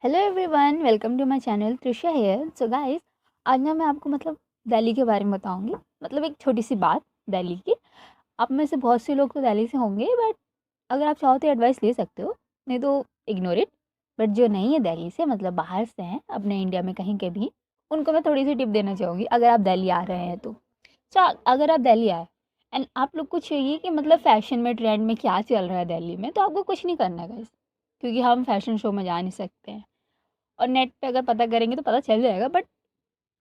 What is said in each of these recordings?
Hello everyone, welcome to my channel Trisha here. So guys, आज ना मैं आपको दिल्ली के बारे में बताऊंगी। एक छोटी सी बात दिल्ली की। आप में से बहुत से लोग तो दिल्ली से होंगे, बट अगर आप चाहो तो एडवाइस ले सकते हो, नहीं तो इग्नोर इट। बट जो नहीं है दिल्ली से, बाहर से हैं, अपने इंडिया में कहीं के भी, उनको मैं थोड़ी सी टिप देना चाहूँगी अगर आप दिल्ली आ रहे हैं तो। अगर आप दिल्ली आए एंड आप लोग को चाहिए कि फ़ैशन में, ट्रेंड में क्या चल रहा है दिल्ली में, तो आपको कुछ नहीं करना है गाइस, क्योंकि हम फैशन शो में जा नहीं सकते हैं। और नेट पे अगर पता करेंगे तो पता चल जाएगा, बट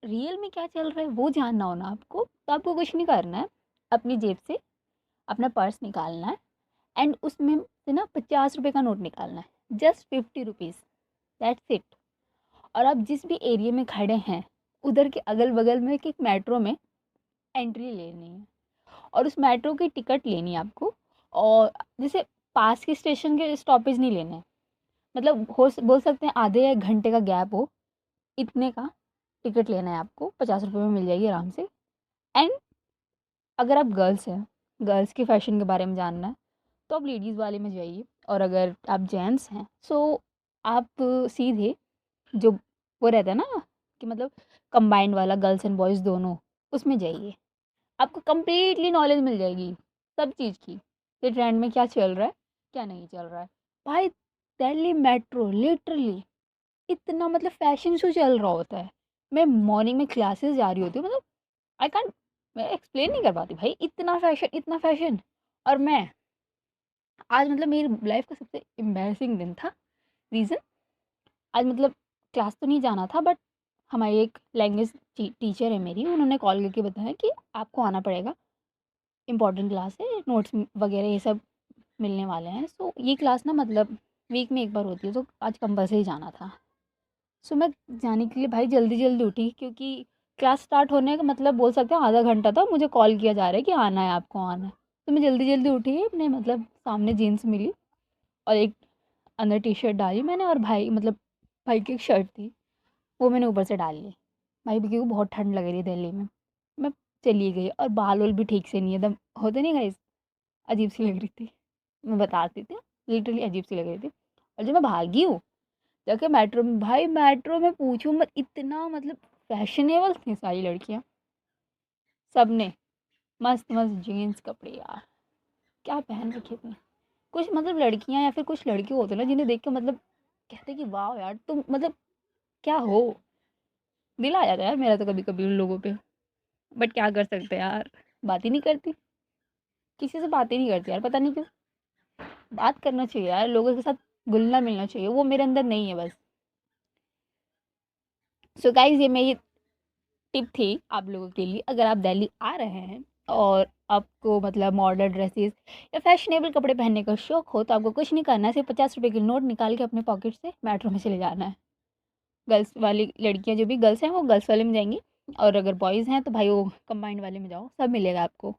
रियल में क्या चल रहा है वो जानना हो ना आपको, तो आपको कुछ नहीं करना है। अपनी जेब से अपना पर्स निकालना है एंड उसमें से ना 50 रुपये का नोट निकालना है, जस्ट 50 रुपीज़, दैट्स इट। और आप जिस भी एरिया में खड़े हैं, उधर के अगल बगल में एक मेट्रो में एंट्री लेनी है और उस मेट्रो की टिकट लेनी है आपको। और जैसे पास के स्टेशन के स्टॉपेज नहीं लेने हैं, हो बोल सकते हैं आधे या 1 घंटे का गैप हो, इतने का टिकट लेना है आपको। 50 रुपये में मिल जाएगी आराम से। एंड अगर आप गर्ल्स हैं, गर्ल्स के फैशन के बारे में जानना है, तो आप लेडीज़ वाले में जाइए। और अगर आप जेंट्स हैं, सो आप सीधे जो वो रहता है ना कि कंबाइंड वाला, गर्ल्स एंड बॉयज़ दोनों, उसमें जाइए। आपको कंप्लीटली नॉलेज मिल जाएगी सब चीज़ की, कि ट्रेंड में क्या चल रहा है, क्या नहीं चल रहा है। भाई, दिल्ली मेट्रो लिटरली इतना फैशन शो चल रहा होता है। मैं मॉर्निंग में क्लासेस जा रही होती हूँ, आई कांट, मैं एक्सप्लेन नहीं कर पाती भाई, इतना फैशन, इतना फैशन। और मैं आज मेरी लाइफ का सबसे एम्बैरसिंग दिन था। रीज़न, आज क्लास तो नहीं जाना था, बट हमारी एक लैंग्वेज टीचर है मेरी, उन्होंने कॉल करके बताया कि आपको आना पड़ेगा, इंपॉर्टेंट क्लास है, नोट्स वगैरह ये सब मिलने वाले हैं। सो ये क्लास ना वीक में एक बार होती है, तो आज कंपल्सरी जाना था। सो मैं जाने के लिए भाई जल्दी जल्दी उठी, क्योंकि क्लास स्टार्ट होने का बोल सकते हैं आधा घंटा था, मुझे कॉल किया जा रहा है कि आना है, आपको आना है। तो मैं जल्दी जल्दी उठी, अपने सामने जीन्स मिली और एक अंदर टी शर्ट डाली मैंने, और भाई भाई की एक शर्ट थी, वो मैंने ऊपर से डाल ली। भाई क्योंकि बहुत ठंड लग रही है दिल्ली में, मैं चली गई। और बाल वाल भी ठीक से नहीं, एकदम होते नहीं गाइस, अजीब सी लग रही थी। मैं बताती थी, लिटरली अजीब सी लग रही थी। और जब मैं भागी हूँ जाके मेट्रो में, भाई मेट्रो में पूछूं मत, इतना फैशनेबल थी सारी लड़कियां, सब ने मस्त मस्त जीन्स कपड़े यार, क्या पहन रखे थे। कुछ लड़कियां या फिर कुछ लड़के होते ना, जिन्हें देख के कहते कि वाह यार तुम क्या हो। दिल आ जाता है यार मेरा तो कभी कभी उन लोगों पे। बट क्या कर सकते हैं यार, बात ही नहीं करती, किसी से बात ही नहीं करती यार, पता नहीं क्यों। बात करना चाहिए यार, लोगों के साथ घुलना मिलना चाहिए, वो मेरे अंदर नहीं है बस। सो गाइज, ये मेरी टिप थी आप लोगों के लिए। अगर आप दिल्ली आ रहे हैं और आपको मॉडर्न ड्रेसेस या फैशनेबल कपड़े पहनने का शौक हो, तो आपको कुछ नहीं करना है, सिर्फ 50 रुपये की नोट निकाल के अपने पॉकेट से मेट्रो में चले जाना है। गर्ल्स वाली लड़कियां, जो भी गर्ल्स हैं वो गर्ल्स वाले में जाएंगी, और अगर बॉयज़ हैं तो भाई वो कंबाइंड वाले में जाओ, सब मिलेगा आपको,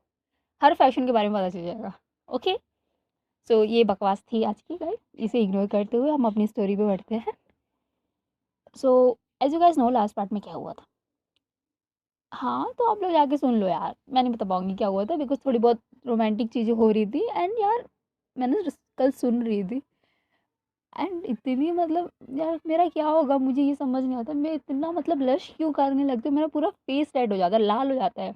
हर फैशन के बारे में पता चल जाएगा। ओके। सो ये बकवास थी आज की गाइस, इसे इग्नोर करते हुए हम अपनी स्टोरी पे बढ़ते हैं। So as you guys know, last part में क्या हुआ था। हाँ, तो आप लोग जाके सुन लो यार, मैं नहीं बता पाऊँगी क्या हुआ था, बिकॉज़ थोड़ी बहुत रोमांटिक चीज़ें हो रही थी एंड यार मैंने कल सुन रही थी एंड इतनी यार मेरा क्या होगा मुझे ये समझ नहीं आता, मैं इतना ब्लश क्यों करने लगती हूँ, मेरा पूरा फेस रेड हो जाता है, लाल हो जाता है।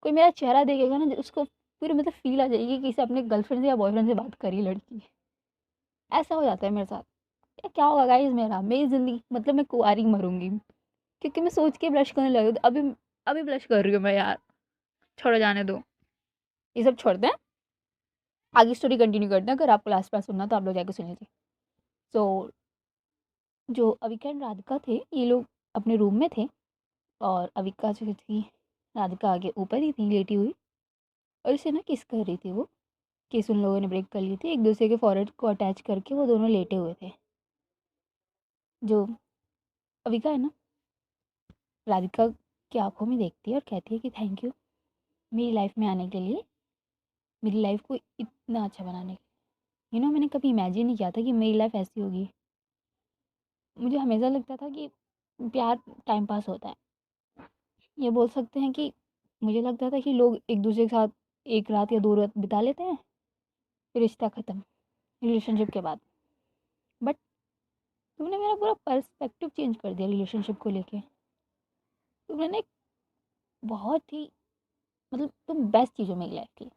कोई मेरा चेहरा देखेगा ना, उसको पूरी फ़ील आ जाएगी कि इसे अपने गर्लफ्रेंड से या बॉयफ्रेंड से बात करी लड़की, ऐसा हो जाता है मेरे साथ। या क्या होगा गाइज़, मेरी ज़िंदगी मैं कुँवारी मरूँगी, क्योंकि मैं सोच के ब्लश करने लगी हूँ। अभी अभी ब्लश कर रही हूँ मैं यार, छोड़ो जाने दो, ये सब छोड़ते हैं, आगे स्टोरी कंटिन्यू करते हैं। अगर आपको लास्ट पार्ट सुनना तो आप लोग जाके सुन लीजिए। सो जो अविका एंड राधिका थे, ये लोग अपने रूम में थे, और अविका जो थी, राधिका आगे ऊपर ही थी लेटी हुई, और इसे ना किस कर रही थी वो। किस उन लोगों ने ब्रेक कर ली थी, एक दूसरे के फॉरहेड को अटैच करके वो दोनों लेटे हुए थे। जो अविका है ना, राधिका की आंखों में देखती है और कहती है कि थैंक यू मेरी लाइफ में आने के लिए, मेरी लाइफ को इतना अच्छा बनाने के लिए। मैंने कभी इमेजिन नहीं किया था कि मेरी लाइफ ऐसी होगी। मुझे हमेशा लगता था कि प्यार टाइम पास होता है, ये बोल सकते हैं कि मुझे लगता था कि लोग एक दूसरे के साथ एक रात या 2 रात बिता लेते हैं, फिर रिश्ता ख़त्म, रिलेशनशिप के बाद। बट तुमने मेरा पूरा पर्सपेक्टिव चेंज कर दिया रिलेशनशिप को लेके। तुमने ना एक बहुत ही मतलब तुम बेस्ट चीज़ हो मेरी लाइफ की,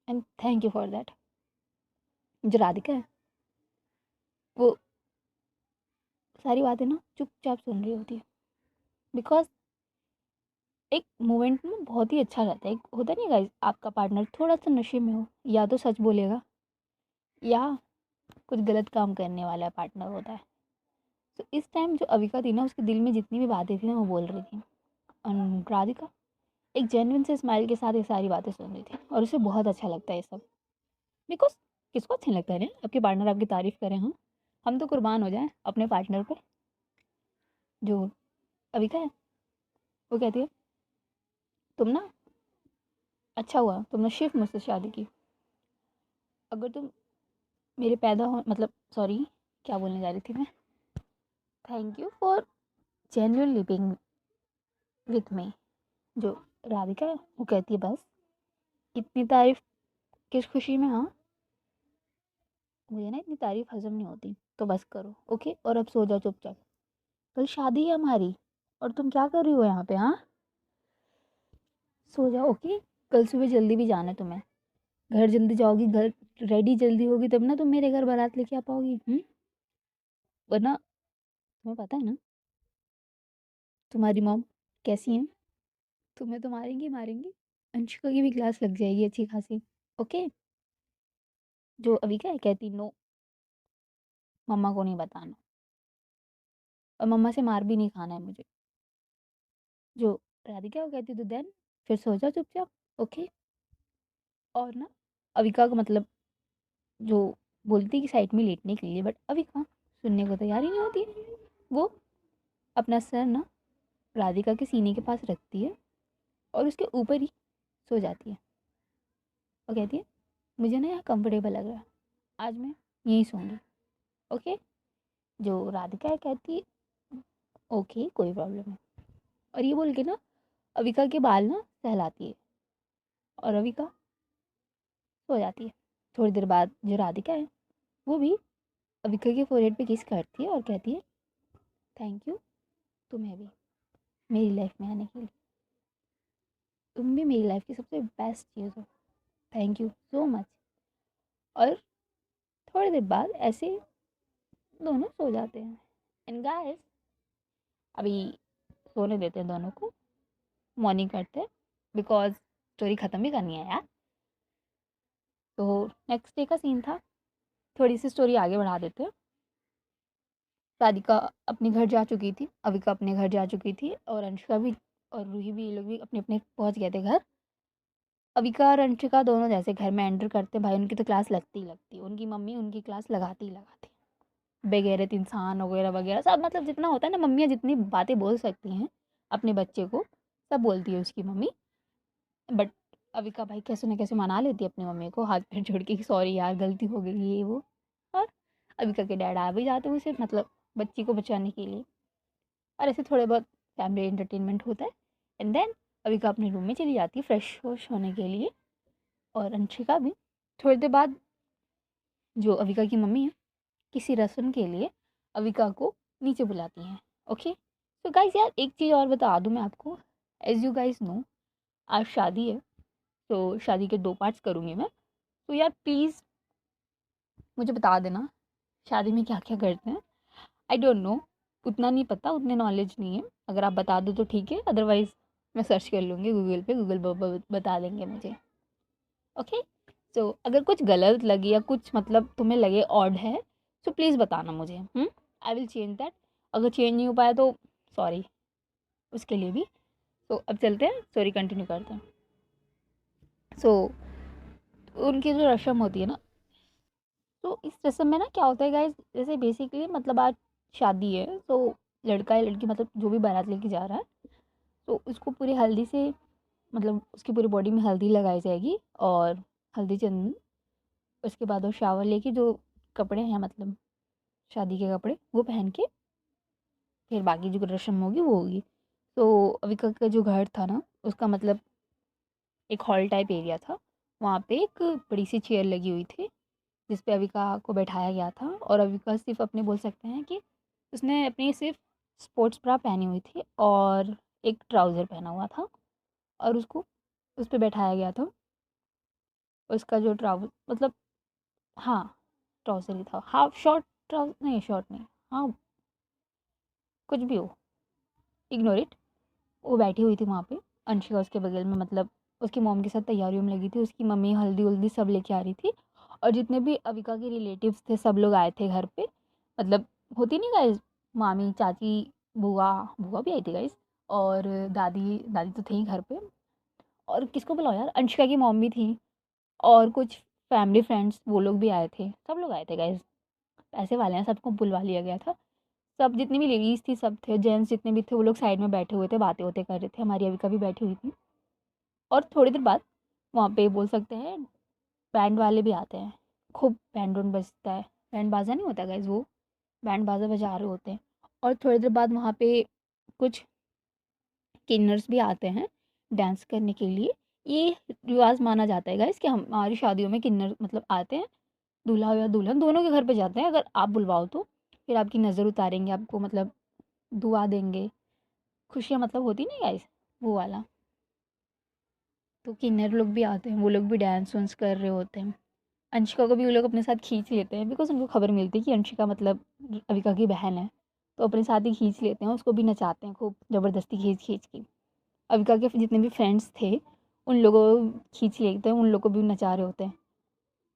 and thank you for that. जो राधिका है वो सारी बातें ना चुपचाप सुन रही होती है, बिकॉज एक मोमेंट में बहुत ही अच्छा रहता है। एक होता नहीं गाइस, आपका पार्टनर थोड़ा सा नशे में हो, या तो सच बोलेगा या कुछ गलत काम करने वाला पार्टनर होता है। तो इस टाइम जो अविका थी ना, उसके दिल में जितनी भी बातें थी ना वो बोल रही थी, और राधिका एक जेन्युइन से स्माइल के साथ ये सारी बातें सुन रही थी, और उसे बहुत अच्छा लगता है ये सब। बिकॉज किसको अच्छा लगता है ना आपके पार्टनर आपकी तारीफ करें? हम तो कुर्बान हो जाएं अपने पार्टनर पे। जो अविका है वो कहती है, तुम ना, अच्छा हुआ तुमने शिफ्ट मुझसे शादी की। अगर तुम मेरे पैदा हो मतलब सॉरी, क्या बोलने जा रही थी मैं, thank you for genuinely being with me. जो राधिका है वो कहती है, बस इतनी तारीफ किस खुशी में? हाँ, मुझे ना इतनी तारीफ हजम नहीं होती, तो बस करो ओके, और अब सो जाओ चुपचाप। कल शादी है हमारी, और तुम क्या कर रही हो यहाँ पे? हाँ, सो जाओ ओके। कल सुबह जल्दी भी जाना है तुम्हें, घर जल्दी जाओगी, घर रेडी जल्दी होगी तब ना तुम मेरे घर बारात लेके आ पाओगी। वरना तुम्हें पता है ना तुम्हारी मॉम कैसी है, तुम्हें तो मारेंगी मारेंगी। अंशिका की भी क्लास लग जाएगी अच्छी खासी। ओके। जो अभी क्या है, कहती नो, मम्मा को नहीं बताना, और मम्मा से मार भी नहीं खाना है मुझे। जो राधिका वो कहती तो देन फिर सो जाओ चुपचाप ओके। और ना अविका का मतलब जो बोलती है कि साइड में लेटने के लिए, बट अविका सुनने को तैयार ही नहीं होती है। वो अपना सर ना राधिका के सीने के पास रखती है और उसके ऊपर ही सो जाती है, और कहती है मुझे ना यहाँ कंफर्टेबल लग रहा है, आज मैं यहीं सोऊंगी ओके। जो राधिका है कहती है ओके कोई प्रॉब्लम है, और ये बोल के ना अविका के बाल ना सहलाती है, और अविका सो जाती है। थोड़ी देर बाद जो राधिका है वो भी अविका के फोrehead पे किस करती है और कहती है थैंक यू तुम्हें भी मेरी लाइफ में आने के लिए, तुम भी मेरी लाइफ की सबसे बेस्ट चीज़ हो, थैंक यू सो मच। और थोड़ी देर बाद ऐसे दोनों सो जाते हैं। एंड गाइस अभी सोने देते हैं दोनों को, मॉर्निंग करते हैं, बिकॉज स्टोरी ख़त्म भी करनी है यार। तो नेक्स्ट डे का सीन था, थोड़ी सी स्टोरी आगे बढ़ा देते हैं। राधिका अपने घर जा चुकी थी, अविका अपने घर जा चुकी थी, और अंशिका भी और रूही भी, ये लोग भी अपने अपने पहुंच गए थे घर। अविका और अंशिका दोनों जैसे घर में एंटर करते, भाई उनकी तो क्लास लगती ही लगती है, उनकी मम्मी उनकी क्लास लगाती ही लगाती है। बेगैरत इंसान वगैरह वगैरह सब, मतलब जितना होता है ना, मम्मियाँ जितनी बातें बोल सकती हैं अपने बच्चे को सब बोलती है उसकी मम्मी। बट अविका भाई कैसे ना कैसे मना लेती है अपनी मम्मी को, हाथ पैर जोड़ के कि सॉरी यार गलती हो गई ये वो। और अविका के डैड आ भी जाते हैं उसे मतलब बच्ची को बचाने के लिए, और ऐसे थोड़े बहुत फैमिली एंटरटेनमेंट होता है। एंड देन अविका अपने रूम में चली जाती है फ्रेश वॉश होने के लिए, और अंशिका भी थोड़ी देर बाद जो अविका की मम्मी है किसी रस्म के लिए अविका को नीचे बुलाती हैं ओके। तो गाइस यार एक चीज़ और बता दूं मैं आपको, एज यू गाइस नो आज शादी है, तो शादी के 2 पार्ट्स करूँगी मैं। तो यार प्लीज़ मुझे बता देना शादी में क्या क्या करते हैं। आई डोंट नो, उतना नहीं पता, उतने नॉलेज नहीं है, अगर आप बता दो तो ठीक है, अदरवाइज़ मैं सर्च कर लूँगी गूगल पे, गूगल बता देंगे मुझे ओके। सो अगर कुछ गलत लगे या कुछ मतलब तुम्हें लगे ऑड है, सो प्लीज़ बताना मुझे, आई विल चेंज दैट। अगर चेंज नहीं हो पाया तो सॉरी उसके लिए भी। तो अब चलते हैं स्टोरी कंटिन्यू करते हैं। सो उनकी जो रस्म होती है ना, तो इस रस्म में ना क्या होता है गाइस, जैसे बेसिकली मतलब आज शादी है, तो लड़का या लड़की मतलब जो भी बारात लेके जा रहा है, तो उसको पूरी हल्दी से मतलब उसकी पूरी बॉडी में हल्दी लगाई जाएगी, और हल्दी चंदन। उसके बाद वो शावर लेके जो कपड़े हैं मतलब शादी के कपड़े वो पहन के फिर बाकी जो रस्म होगी वो होगी। तो अविका का जो घर था ना उसका मतलब एक हॉल टाइप एरिया था, वहाँ पे एक बड़ी सी चेयर लगी हुई थी जिस पे अविका को बैठाया गया था, और अविका सिर्फ़ अपने बोल सकते हैं कि उसने अपनी सिर्फ़ स्पोर्ट्स ब्रा पहनी हुई थी और एक ट्राउज़र पहना हुआ था, और उसको उस पे बैठाया गया था। उसका जो मतलब हाँ, ट्राउज़र ही था, हाफ शॉर्ट नहीं, शॉर्ट नहीं, हाँ, कुछ भी हो, इग्नोर इट। वो बैठी हुई थी वहाँ पे, अंशिका उसके बगल में, मतलब उसकी मॉम के साथ तैयारियों में लगी थी। उसकी मम्मी हल्दी-वल्दी सब लेके आ रही थी, और जितने भी अविका के रिलेटिव्स थे सब लोग आए थे घर पे। मतलब होती नहीं गाइज़, मामी, चाची, बुआ बुआ भी आई थी गाइज़, और दादी दादी तो थी ही घर पे। और किसको बुलाओ यार, अंशिका की मॉम भी थी, और कुछ फैमिली फ्रेंड्स वो लोग भी आए थे, सब लोग आए थे गाइज़। पैसे वाले हैं, सबको बुलवा लिया गया था। सब जितनी भी लेडीज़ थी सब थे, जेंट्स जितने भी थे वो लोग साइड में बैठे हुए थे, बातें-वातें कर रहे थे। हमारी अविका भी बैठी हुई थी। और थोड़ी देर बाद वहाँ पे बोल सकते हैं बैंड वाले भी आते हैं। खूब बैंड वैंड बजता है, बैंड बाजा नहीं होता गाइज़, वो बैंड बाजा बजा रहे होते हैं। और थोड़ी देर बाद वहाँ पे कुछ किन्नर्स भी आते हैं डांस करने के लिए। ये रिवाज़ माना जाता है गाइज़ कि हमारी शादियों में किन्नर मतलब आते हैं, दूल्हा या दुल्हन दोनों के घर पे जाते हैं, अगर आप बुलवाओ तो। फिर आपकी नज़र उतारेंगे, आपको मतलब दुआ देंगे, खुशियाँ मतलब होती नहीं गाइज़, वो वाला। तो किन्नर लोग भी आते हैं, वो लोग भी डांस वांस कर रहे होते हैं। अंशिका को भी वो लोग अपने साथ खींच लेते हैं, बिकॉज़ उनको खबर मिलती है कि अंशिका मतलब अविका की बहन है, तो अपने साथ ही खींच लेते हैं, उसको भी नचाते हैं खूब ज़बरदस्ती खींच-खींच के। अविका के जितने भी फ्रेंड्स थे, उन लोगों को खींच लेते हैं, उन लोग को भी नचा रहे होते हैं।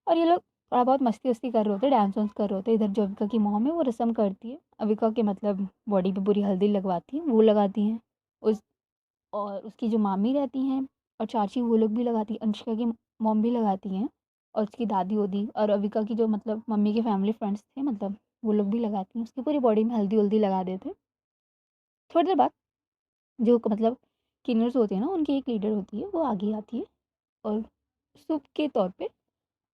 और ये लोग थोड़ा बहुत मस्ती-वस्ती कर रहे होते हैं, डांस वांस कर रहे होते हैं। इधर जो अविका की मॉम है वो रस्म करती है, अविका के मतलब बॉडी पे पूरी हल्दी लगवाती हैं, वो लगाती हैं। उस और उसकी जो मामी रहती हैं और चाची, वो लोग भी लगाती हैं, अंशिका की मॉम भी लगाती हैं, और उसकी दादी-वादी और अविका की जो मतलब मम्मी के फैमिली फ्रेंड्स थे, मतलब वो लोग भी लगाती हैं। उसकी पूरी बॉडी में हल्दी-वल्दी लगा देते हैं। थोड़ी देर बाद जो मतलब किन्नर्स होते हैं ना, उनकी एक लीडर होती है, वो आगे आती है, और शुभ के तौर पे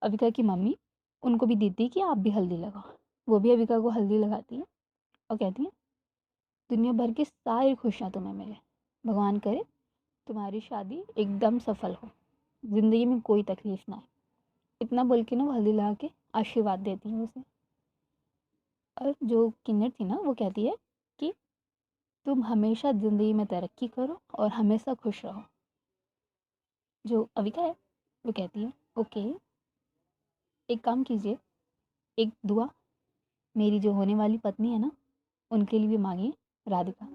अविका की मम्मी उनको भी देती है कि आप भी हल्दी लगाओ। वो भी अविका को हल्दी लगाती है और कहती हैं, दुनिया भर की सारी खुशियाँ तुम्हें मिले, भगवान करे तुम्हारी शादी एकदम सफल हो, ज़िंदगी में कोई तकलीफ़ ना आए। इतना बोल के ना वो हल्दी लगा के आशीर्वाद देती हैं उसे। और जो किन्नर थी ना, वो कहती है कि तुम हमेशा ज़िंदगी में तरक्की करो और हमेशा खुश रहो। जो अविका है वो कहती है, ओके, एक काम कीजिए, एक दुआ मेरी जो होने वाली पत्नी है ना, उनके लिए भी मांगिए, राधिका।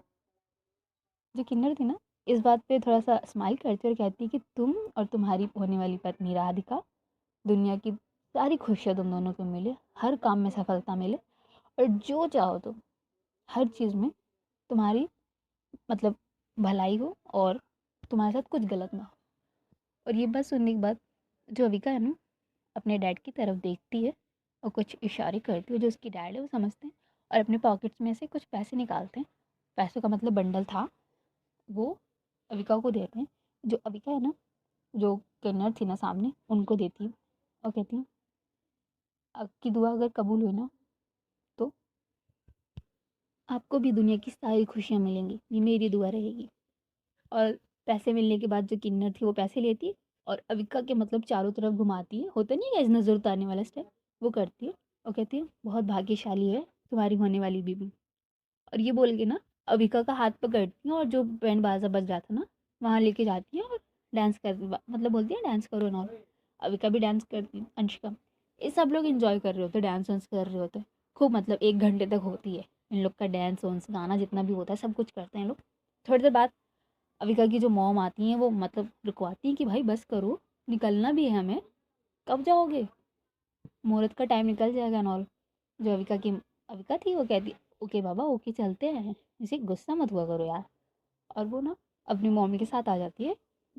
जो किन्नर थी ना, इस बात पे थोड़ा सा स्माइल करती है और कहती है कि तुम और तुम्हारी होने वाली पत्नी राधिका, दुनिया की सारी खुशियाँ तुम दोनों को मिले, हर काम में सफलता मिले, और जो चाहो तुम हर चीज़ में तुम्हारी मतलब भलाई हो, और तुम्हारे साथ कुछ गलत ना हो। और ये बात सुनने के बाद जो अविका है ना, अपने डैड की तरफ देखती है और कुछ इशारे करती है। जो उसकी डैड है वो समझते हैं, और अपने पॉकेट्स में से कुछ पैसे निकालते हैं। पैसों का मतलब बंडल था, वो अविका को देते हैं। जो अविका है ना, जो किन्नर थी ना सामने, उनको देती है और कहती है, आपकी दुआ अगर कबूल हुई ना, तो आपको भी दुनिया की सारी खुशियाँ मिलेंगी, ये मेरी दुआ रहेगी। और पैसे मिलने के बाद जो किन्नर थी वो पैसे लेती है, और अविका के मतलब चारों तरफ घुमाती है, होता नहीं है इस नज़र उतारने वाला स्टेप, वो करती है और कहती है, बहुत भाग्यशाली है तुम्हारी होने वाली बीवी। और ये बोल के ना अविका का हाथ पकड़ती है, और जो बैंड बाजा बज रहा था ना, वहाँ लेके जाती है, और डांस कर मतलब बोलती है डांस करो ना। अविका भी डांस करती है, अंशिका, ये सब लोग इंजॉय कर रहे होते हैं, डांस वांस कर रहे होते हैं खूब। मतलब 1 घंटे तक होती है इन लोग का डांस वांस, गाना जितना भी होता है सब कुछ करते हैं लोग। थोड़ी देर बाद अविका की जो मॉम आती हैं, वो मतलब रुकवाती हैं कि भाई बस करो, निकलना भी है हमें, कब जाओगे, मुहूर्त का टाइम निकल जाएगा एंड ऑल। जो अविका थी वो कहती, ओके बाबा, ओके चलते हैं, इसे गुस्सा मत हुआ करो यार। और वो ना अपनी मम्मी के साथ आ जाती है,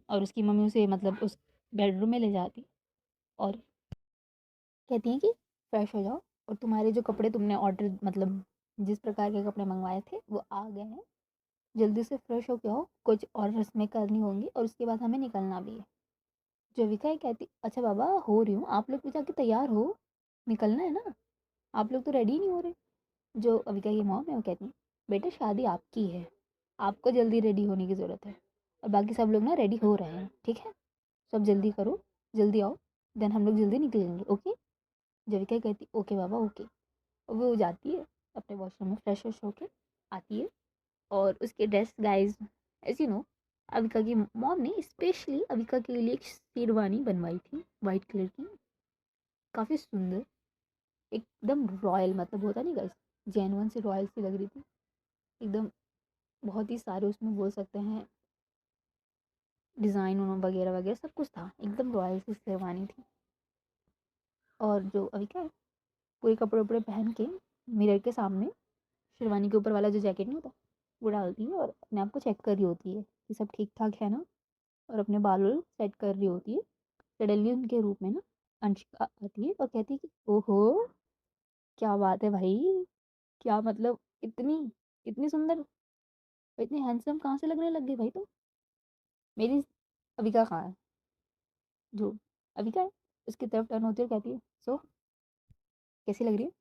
और उसकी मम्मी उसे मतलब उस बेडरूम में ले जाती, और कहती हैं कि फ्रेश हो जाओ, और तुम्हारे जो कपड़े तुमने ऑर्डर मतलब जिस प्रकार के कपड़े मंगवाए थे वो आ गए हैं, जल्दी से फ्रेश होके आओ, कुछ और रस्में करनी होंगी, और उसके बाद हमें निकलना भी है। जविका ये कहती, अच्छा बाबा हो रही हूँ, आप लोग भी जाके तैयार हो, निकलना है ना, आप लोग तो रेडी नहीं हो रहे। जो अविका की मॉम है वो कहती, बेटा शादी आपकी है, आपको जल्दी रेडी होने की ज़रूरत है, और बाकी सब लोग ना रेडी हो रहे हैं, ठीक है, सब जल्दी करो, जल्दी आओ, देन हम लोग जल्दी निकलेंगे, ओके। जविका कहती ओके बाबा ओके। और वो जाती है अपने वॉशरूम में, फ्रेश व्रेश होके आती है। और उसके dress guys, as you know, Avika की मॉम ने स्पेशली अविका के लिए एक शेरवानी बनवाई थी वाइट कलर की, काफ़ी सुंदर, एकदम रॉयल, मतलब होता नहीं गाइस, जेन्युइन सी रॉयल सी लग रही थी एकदम। बहुत ही सारे उसमें बोल सकते हैं डिज़ाइन वगैरह वगैरह सब कुछ था, एकदम रॉयल सी शेरवानी थी। और जो अविका है पूरे कपड़े वपड़े पहन के मिरर के सामने शेरवानी के ऊपर वाला जो जैकेट नहीं होता वो डालती है और अपने आप को चेक कर रही होती है कि सब ठीक ठाक है ना, और अपने बाल वाल सेट कर रही होती है। सडनली उनके रूप में ना अंशिका आती है और कहती है कि ओहो, क्या बात है भाई, क्या मतलब इतनी इतनी सुंदर, इतनी हैंडसम कहाँ से लगने लग गई भाई तुम। मेरी अविका कहाँ है, जो अविका है उसकी तरफ टर्न होती है और कहती है सो कैसी लग रही है।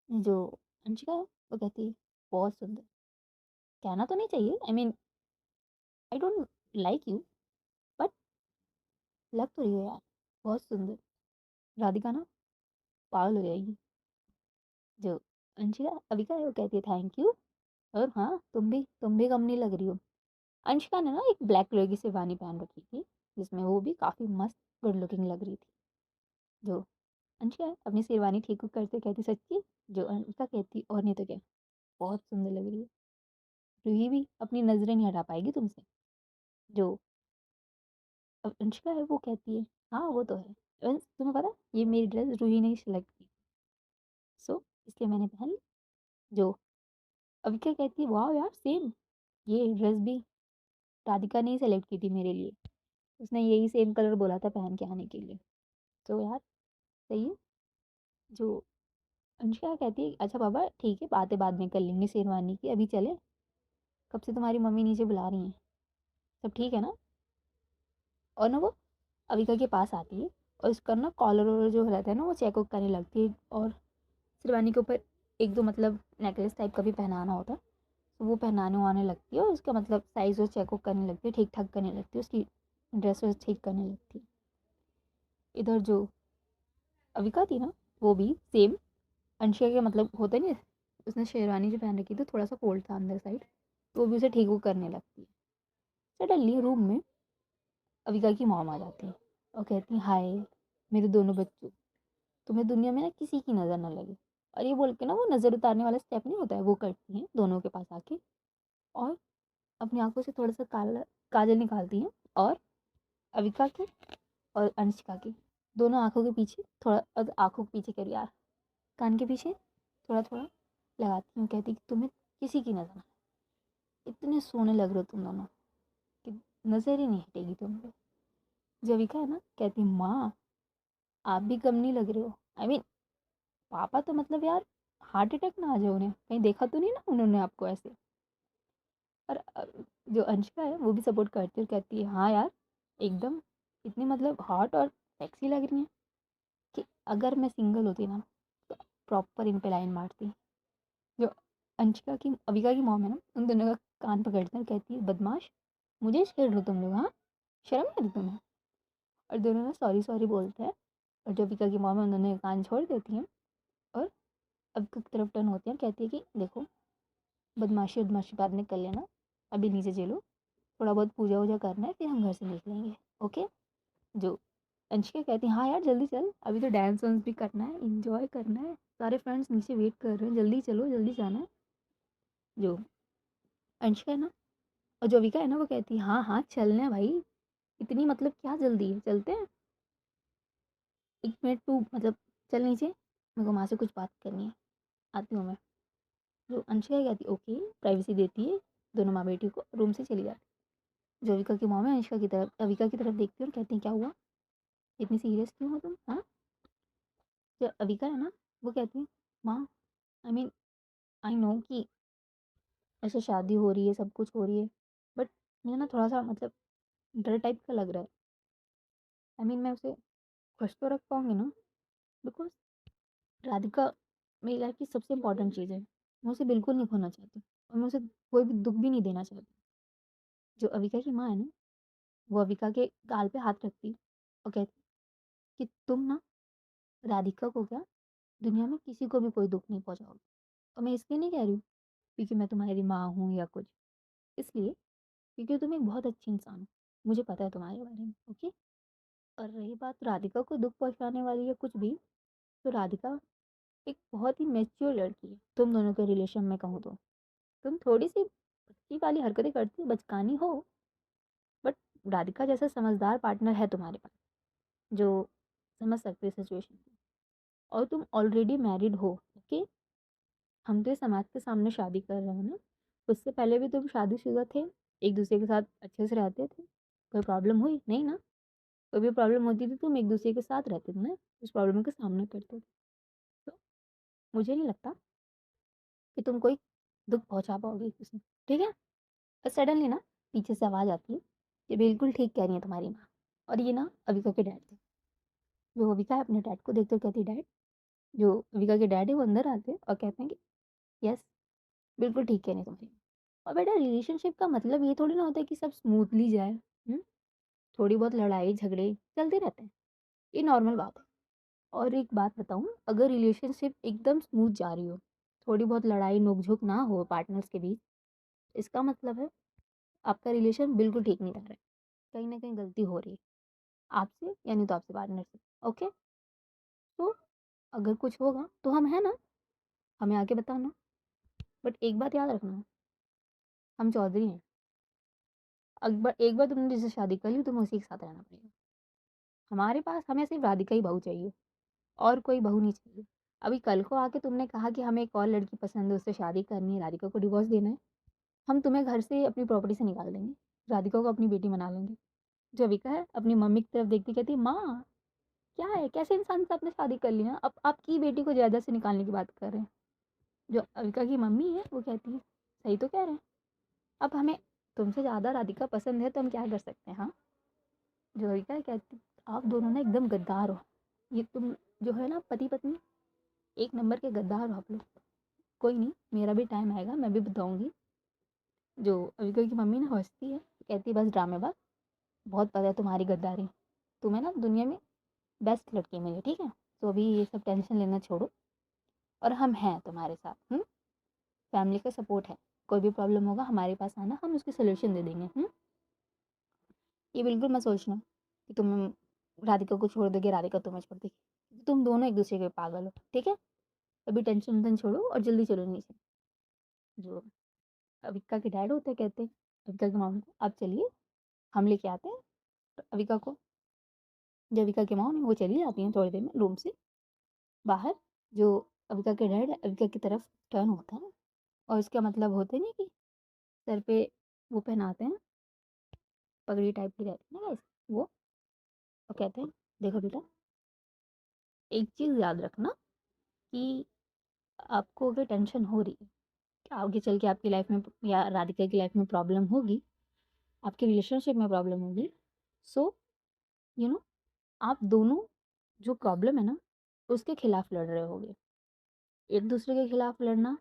जो अंशिका है वो कहती है बहुत सुंदर। कहना तो नहीं चाहिए, I mean I don't like you, but लग तो रही हो यार बहुत सुंदर। राधिका ना पागल हो जाएगी। जो अंशिका अविका है वो कहती है थैंक यू, और हाँ तुम भी कम नहीं लग रही हो। अंशिका ने ना एक ब्लैक कलर की शेरवानी पहन रखी थी जिसमें वो भी काफ़ी मस्त गुड लुकिंग लग रही थी। जो अंशिका है अपनी शेरवानी ठीक करते कहती सच्ची। जो अंशिका कहती और नहीं तो क्या, बहुत सुंदर लग रही है, रूही भी अपनी नज़रें नहीं हटा पाएगी तुमसे। जो अब अंशिका है वो कहती है हाँ वो तो है, तुम्हें पता है ये मेरी ड्रेस रूही ने ही सिलेक्ट की, सो इसलिए मैंने पहन ली। जो अविका कहती है वाह यार सेम, ये ड्रेस भी राधिका ने ही सेलेक्ट की थी मेरे लिए, उसने यही सेम कलर बोला था पहन के आने के लिए। तो यार सही है। जो अनुष्का कहती है अच्छा बाबा ठीक है बातें बाद में कर लेंगे शेरवानी की, अभी चले, कब से तुम्हारी मम्मी नीचे बुला रही हैं, सब ठीक है ना। और ना वो अविका के पास आती है और उसका ना कॉलर वॉलर जो रहता है ना वो चेक वक करने लगती है, और शेरवानी के ऊपर एक दो मतलब नेकलेस टाइप का भी पहनाना होता है, तो वो पहनाने वहाने लगती है और उसका मतलब साइज़ और चेक वक करने लगती है, ठीक ठाक करने लगती है, उसकी ड्रेस वेस ठीक करने लगती है। इधर जो अविका थी ना वो भी सेम अंशिका के मतलब होता नहीं है, उसने शेरवानी जो पहन रखी थी थोड़ा सा फोल्ड था अंदर साइड, तो वो भी उसे ठीक वो करने लगती है। सडनली रूम में अविका की मॉम आ जाती है और कहती है हाय मेरे दोनों बच्चों, तुम्हें दुनिया में ना किसी की नज़र ना लगे। और ये बोल के ना वो नज़र उतारने वाला स्टेप नहीं होता है वो करती हैं दोनों के पास आके, और अपनी आंखों से थोड़ा सा काजल निकालती हैं, और अविका की और अंशिका की दोनों आंखों के पीछे थोड़ा, आंखों के पीछे कह रही यार, कान के पीछे थोड़ा थोड़ा लगाती हूँ, कहती कि तुम्हें किसी की नज़र ना, इतने सोने लग रहे हो तुम दोनों कि नज़र ही नहीं हटेगी तुम पे। जविका है ना कहती माँ आप भी कम नहीं लग रहे हो, आई मीन पापा तो मतलब यार हार्ट अटैक ना आ जाए उन्हें, कहीं देखा तो नहीं ना उन्होंने आपको ऐसे। और जो अंशिका है वो भी सपोर्ट करती है और कहती है हाँ यार एकदम, इतनी मतलब हॉट और सेक्सी लग रही हैं कि अगर मैं सिंगल होती ना तो प्रॉपर इन पे लाइन मारती। जो अंशिका की अविका की मॉम है ना उन दोनों का कान पकड़ते हैं और कहती है बदमाश, मुझे छेड़ रहे हो तुम लोग, हाँ शर्म नहीं आती तुम्हें। और दोनों ना सॉरी सॉरी बोलते हैं, और जो अविका की मॉम है उन दोनों के कान छोड़ देती हैं, और अविका की तरफ टर्न होती है और कहती है कि देखो बदमाशी बदमाशी बाद में कर लेना, अभी नीचे चलो, थोड़ा बहुत पूजा वूजा करना है फिर हम घर से निकलेंगे, ओके। जो अंशिका कहती है हाँ यार जल्दी चल, अभी तो डांस वांस भी करना है, इंजॉय करना है, सारे फ्रेंड्स नीचे वेट कर रहे हैं, जल्दी चलो जल्दी जाना है। जो अंशिका है ना और जो अविका है ना वो कहती है हाँ हाँ चलना है भाई, इतनी मतलब क्या जल्दी है, चलते हैं, 1 मिनट तू मतलब चल नीचे, मेरे को माँ से कुछ बात करनी है, आती हूँ मैं। जो अंशिका कहती है ओके, प्राइवेसी देती है दोनों माँ बेटी को, रूम से चली जाती है। जो अविका की मॉम है अनुष्का की तरफ अविका की तरफ देखती है और कहती है क्या हुआ, इतनी सीरियस क्यों हो तुम, हाँ। जो अविका है ना वो कहती है माँ, आई मीन आई नो कि ऐसे शादी हो रही है सब कुछ हो रही है, बट मुझे ना थोड़ा सा मतलब डर टाइप का लग रहा है, आई मीन मैं उसे खुश तो रख पाऊंगी ना, बिकॉज राधिका मेरी लाइफ की सबसे इंपॉर्टेंट चीज़ है, मैं उसे बिल्कुल नहीं खोना चाहती और मैं उसे कोई भी दुख भी नहीं देना चाहती। जो अविका की माँ है ना वो अविका के गाल पे हाथ रखती और कहती कि तुम ना राधिका को क्या, दुनिया में किसी को भी कोई दुःख नहीं पहुँचाओगे। और मैं इसलिए नहीं कह रही हूँ क्योंकि मैं तुम्हारी माँ हूँ या कुछ, इसलिए क्योंकि तुम एक बहुत अच्छी इंसान हो। मुझे पता है तुम्हारे बारे में, ओके? और रही बात राधिका को दुःख पहुँचाने वाली या कुछ भी, तो राधिका एक बहुत ही मैच्योर लड़की है तुम दोनों के रिलेशन में कहूँ तो। तुम थोड़ी-सी बच्ची वाली हरकतें करती हो, बचकानी हो, बट राधिका जैसा समझदार पार्टनर है तुम्हारे पास, जो समझ सकते हैं सिचुएशन को। और तुम ऑलरेडी मैरिड हो, ओके? हम तो ये समाज के सामने शादी कर रहे हैं ना, उससे पहले भी तुम शादीशुदा थे, एक-दूसरे के साथ अच्छे से रहते थे, कोई प्रॉब्लम हुई? नहीं ना? कोई भी प्रॉब्लम होती थी तुम एक-दूसरे के साथ रहते थे ना, उस प्रॉब्लम का सामना करते थे। तो मुझे नहीं लगता कि तुम कोई दुःख पहुँचा पाओगे किसी को, ठीक है? और सडनली ना पीछे से आवाज़ आती है, ये बिल्कुल ठीक कह रही है तुम्हारी माँ। और ये ना अविका के डैड थे। जो अविका है अपने डैड को देखते हुए कहती है, डैड, जो अविका के डैड है वो अंदर आते हैं और कहते हैं कि यस, बिल्कुल ठीक कह रही है तुम्हारी माँ। और बेटा रिलेशनशिप का मतलब ये थोड़ी ना होता है कि सब स्मूथली जाए। थोड़ी बहुत लड़ाई झगड़े चलते रहते हैं, ये नॉर्मल बात है। और एक बात बताऊँ, अगर रिलेशनशिप एकदम स्मूथ जा रही हो, थोड़ी बहुत लड़ाई नोक-झोंक ना हो पार्टनर्स के बीच, इसका मतलब है आपका रिलेशन बिल्कुल ठीक नहीं जा रहा है। कहीं न कहीं गलती हो रही है, आपसे या नहीं तो आपके पार्टनर से, ओके? तो अगर कुछ होगा तो हम हैं ना, हमें आके बताना। बट एक बात याद रखना, हम चौधरी हैं। एक बार तुमने जिससे शादी कर ली, तुम्हें उसी के साथ रहना पड़ेगा। हमारे पास हमें सिर्फ़ राधिका ही बहू चाहिए, और कोई बहू नहीं चाहिए। अभी कल को आके तुमने कहा कि हमें एक और लड़की पसंद है, उससे शादी करनी है, राधिका को डिवोर्स देना है, हम तुम्हें घर से अपनी प्रॉपर्टी से निकाल देंगे, राधिका को अपनी बेटी बना लेंगे। जो अविका है अपनी मम्मी की तरफ देखती कहती है, माँ क्या है, कैसे इंसान से आपने शादी कर लिया, अब आपकी बेटी को जायदाद से निकालने की बात कर रहे हैं। जो अविका की मम्मी है वो कहती है, सही तो कह रहे हैं। अब हमें तुमसे ज़्यादा राधिका पसंद है तो हम क्या कर सकते हैं, हाँ? जो अविका कहती, आप दोनों ना एकदम गद्दार हो। ये तुम जो है ना पति पत्नी, एक नंबर के गद्दार हो आप लोग। कोई नहीं, मेरा भी टाइम आएगा, मैं भी बताऊंगी। जो अविका की मम्मी ना हंसती है, कहती है बस ड्रामेबाज, बहुत पता है तुम्हारी गद्दारी, तुम्हें ना दुनिया में बेस्ट लड़की मिली, ठीक है? तो अभी ये सब टेंशन लेना छोड़ो, और हम हैं तुम्हारे साथ। फैमिली का सपोर्ट है, कोई भी प्रॉब्लम होगा हमारे पास आना, हम उसकी सोल्यूशन दे देंगे। ये बिल्कुल मत सोचना कि तुम राधिका को छोड़ दोगे, राधिका तुम्हें छोड़ देगी। तुम दोनों एक दूसरे के पागल हो, ठीक है? अभी टेंशन वेंशन छोड़ो और जल्दी चलो नीचे। जो अविका के डैड होते हैं कहते हैं अविका की मॉम को, आप चलिए, हम लेके आते हैं अविका को। जब अविका की मॉम है वो चली जाती हैं थोड़ी देर में रूम से बाहर। जो अविका के डैड है अविका की तरफ टर्न होता है, और इसका मतलब होते नहीं कि सर पे वो पहनाते हैं, पगड़ी टाइप की रहती है ना guys, वो। और कहते हैं, देखो बेटा, एक चीज़ याद रखना कि आपको अगर टेंशन हो रही है कि आगे चल के आपकी लाइफ में या राधिका की लाइफ में प्रॉब्लम होगी, आपके रिलेशनशिप में प्रॉब्लम होगी, सो यू नो आप दोनों जो प्रॉब्लम है ना उसके खिलाफ लड़ रहे होगे। एक दूसरे के खिलाफ लड़ना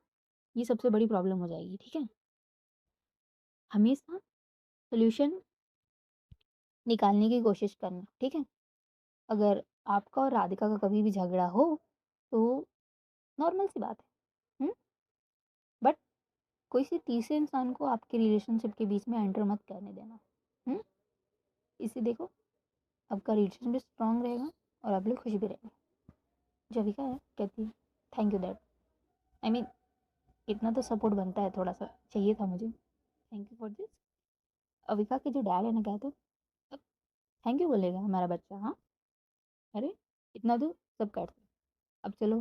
ये सबसे बड़ी प्रॉब्लम हो जाएगी, ठीक है? हमेशा सोल्यूशन निकालने की कोशिश करना, ठीक है? अगर आपका और राधिका का कभी भी झगड़ा हो तो नॉर्मल सी बात है, बट कोई सी तीसरे इंसान को आपके रिलेशनशिप के बीच में एंटर मत करने देना। हम्म इससे देखो, आपका रिलेशन भी स्ट्रांग रहेगा और आप लोग खुश भी रहेंगे। जविका है कहती है, thank you that, I mean इतना तो सपोर्ट बनता है, थोड़ा सा चाहिए था मुझे, thank you for this. Avika के जो डैड है ना कहते, अब थैंक यू बोलेगा हमारा बच्चा, हाँ? अरे इतना तो सब करते, अब चलो,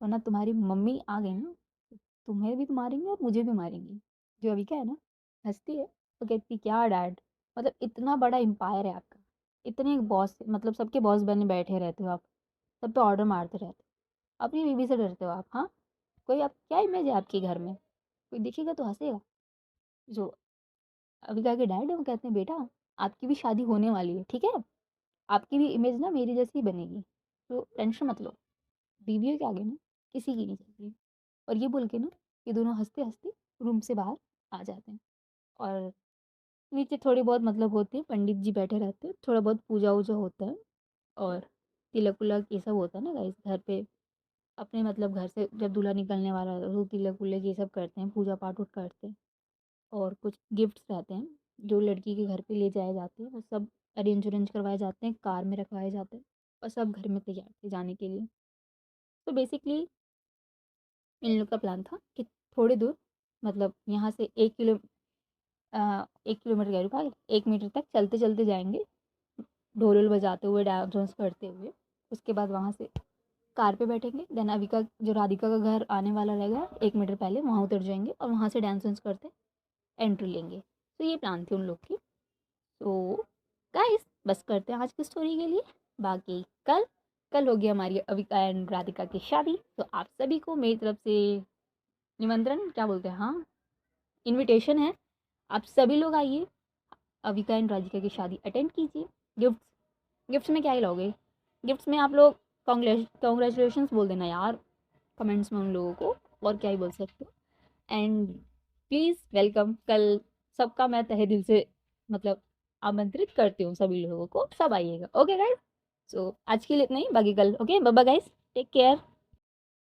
वरना तुम्हारी मम्मी आ गई ना तो तुम्हें भी तो मारेंगे और मुझे भी मारेंगी। जो अविका है ना हंसती है तो कहती, क्या डैड, मतलब इतना बड़ा एम्पायर है आपका, इतने बॉस, मतलब सबके बॉस बने बैठे रहते हो आप, सब पे ऑर्डर मारते रहते हो, अपनी बीवी से डरते हो आप, हाँ? कोई आप क्या इमेज है आपके घर में, कोई दिखेगा तो हंसेगा। जो अविका के डैड है वो कहते हैं, बेटा आपकी भी शादी होने वाली है, ठीक है? आपकी भी इमेज ना मेरी जैसी ही बनेगी, तो टेंशन मत लो, बीवियों के आगे ना किसी की नहीं चलती। और ये बोल के ना ये दोनों हंसते हंसते रूम से बाहर आ जाते हैं। और नीचे थोड़ी बहुत मतलब होती है, पंडित जी बैठे रहते हैं, थोड़ा बहुत पूजा वूजा होता है, और तिलक उलक ये सब होता है ना गाइस घर पे, अपने मतलब घर से जब दूल्हा निकलने वाला होता है तो तिलक उलक ये सब करते हैं, पूजा पाठ उठ करते हैं, और कुछ गिफ्ट्स रहते हैं जो लड़की के घर पे ले जाए जाते हैं, वो सब अरेंज अरेंज करवाए जाते हैं, कार में रखवाए जाते हैं, और सब घर में तैयार थे जाने के लिए। तो बेसिकली इन लोग का प्लान था कि थोड़ी दूर, मतलब यहाँ से 1 किलोमीटर कह रही हूँ, 1 मीटर तक चलते चलते जाएंगे, ढोल वोल बजाते हुए, डांस वांस करते हुए। उसके बाद वहाँ से कार पे बैठेंगे, देन अविका जो राधिका का घर आने वाला रहेगा 1 मीटर पहले, वहाँ उतर जाएंगे और वहाँ से डांस वांस करते एंट्री लेंगे। तो ये प्लान थी उन लोग की। तो गाइस बस करते हैं आज की स्टोरी के लिए, बाकी कल कल होगी हमारी अविका एंड राधिका की शादी। तो आप सभी को मेरी तरफ से निमंत्रण, क्या बोलते हैं, हाँ, इनविटेशन है। आप सभी लोग आइए, अविका एंड राधिका की शादी अटेंड कीजिए। गिफ्ट्स गिफ्ट्स में क्या ही लोगे? गिफ्ट्स में आप लोग कॉन्ग्रेचुलेशंस बोल देना यार कमेंट्स में उन लोगों को, और क्या ही बोल सकते हो। एंड प्लीज़ वेलकम, कल सबका मैं तहे दिल से मतलब आमंत्रित करती हूँ सभी लोगों को, सब आइएगा। ओके गाइस, सो आज के लिए इतना ही, बाकी कल। Okay bye bye guys, take care.